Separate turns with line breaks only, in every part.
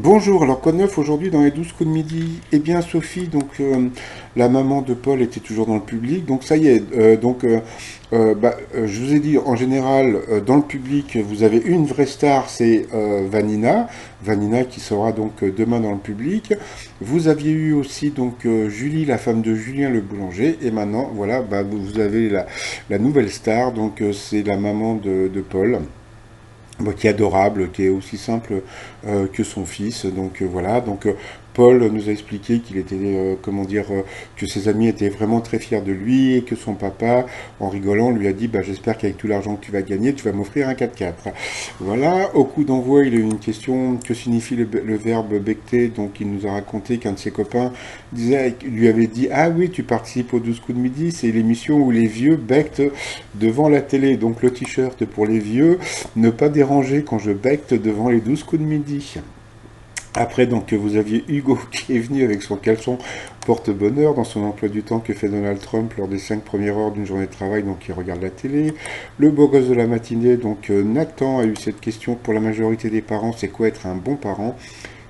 Bonjour, alors quoi de neuf aujourd'hui dans les 12 coups de midi? Eh bien Sophie, la maman de Paul était toujours dans le public, donc ça y est, je vous ai dit en général dans le public vous avez une vraie star, c'est Vanina, Vanina qui sera donc demain dans le public. Vous aviez eu aussi Julie, la femme de Julien le boulanger, et maintenant voilà, vous avez la nouvelle star, c'est la maman de Paul. Bon, qui est adorable, qui est aussi simple que son fils. Paul nous a expliqué qu'il était, que ses amis étaient vraiment très fiers de lui et que son papa, en rigolant, lui a dit, j'espère qu'avec tout l'argent que tu vas gagner, tu vas m'offrir un 4x4. Voilà, au coup d'envoi, il a eu une question, que signifie le verbe becter, donc il nous a raconté qu'un de ses copains lui avait dit, ah oui, tu participes aux 12 coups de midi, c'est l'émission où les vieux bectent devant la télé, donc le t-shirt pour les vieux, ne pas déranger quand je becte devant les 12 coups de midi. Après, vous aviez Hugo qui est venu avec son caleçon porte-bonheur dans son emploi du temps que fait Donald Trump lors des 5 premières heures d'une journée de travail, donc il regarde la télé. Le beau gosse de la matinée, Nathan a eu cette question pour la majorité des parents, c'est quoi être un bon parent?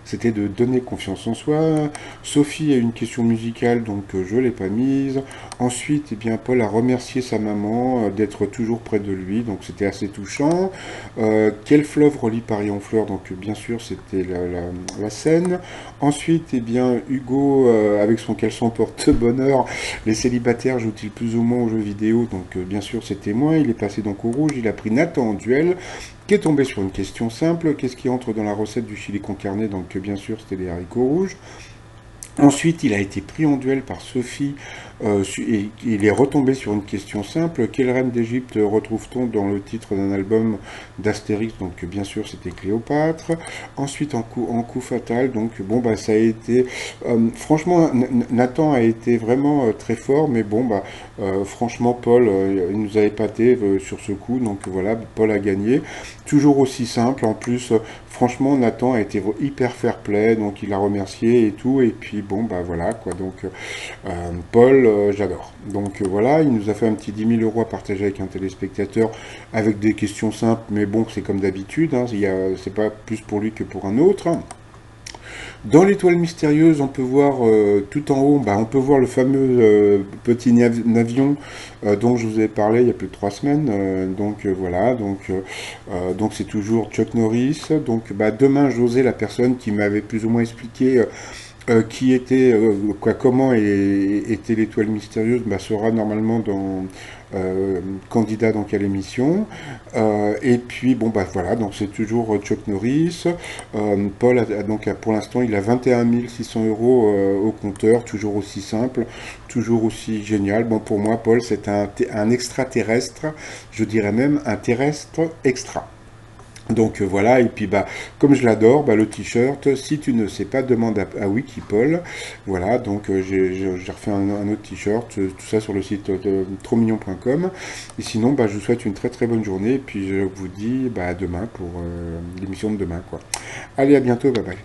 C'était de donner confiance en soi. Sophie a une question musicale, je ne l'ai pas mise. Ensuite, Paul a remercié sa maman d'être toujours près de lui, donc c'était assez touchant. Quel fleuve relie Paris en fleurs? Donc bien sûr, c'était la Seine. Ensuite, Hugo, avec son caleçon porte-bonheur, les célibataires jouent-ils plus ou moins aux jeux vidéo? Bien sûr, c'était moins. Il est passé au rouge, il a pris Nathan en duel, qui est tombé sur une question simple. Qu'est-ce qui entre dans la recette du chili con carne? Bien sûr, c'était les haricots rouges. Ensuite, il a été pris en duel par Sophie et il est retombé sur une question simple. Quelle reine d'Égypte retrouve-t-on dans le titre d'un album d'Astérix? Bien sûr, c'était Cléopâtre. Ensuite, en coup fatal, ça a été... franchement, Nathan a été vraiment très fort, mais franchement, Paul, il nous a épaté sur ce coup. Voilà, Paul a gagné. Toujours aussi simple. En plus, franchement, Nathan a été hyper fair play, donc il a remercié et tout. Et puis, voilà, quoi. Paul, j'adore. Voilà, il nous a fait un petit 10 000 € à partager avec un téléspectateur avec des questions simples, mais bon, c'est comme d'habitude, hein, c'est pas plus pour lui que pour un autre. Dans l'étoile mystérieuse, on peut voir tout en haut, on peut voir le fameux petit avion dont je vous ai parlé il y a plus de 3 semaines. Voilà, c'est toujours Chuck Norris. Demain, José, la personne qui m'avait plus ou moins expliqué qui était, comment était l'étoile mystérieuse, sera normalement candidat dans quelle émission. Et puis voilà, donc c'est toujours Chuck Norris. Paul pour l'instant il a 21 600 € au compteur, toujours aussi simple, toujours aussi génial. Bon, pour moi Paul c'est un extraterrestre, je dirais même un terrestre extra. Voilà, et puis comme je l'adore, le t-shirt, si tu ne sais pas, demande à Wikipol. Voilà, j'ai refait un autre t-shirt, tout ça sur le site troxmignon.com. Et sinon, je vous souhaite une très très bonne journée, et puis je vous dis à demain pour l'émission de demain, quoi. Allez, à bientôt, bye bye.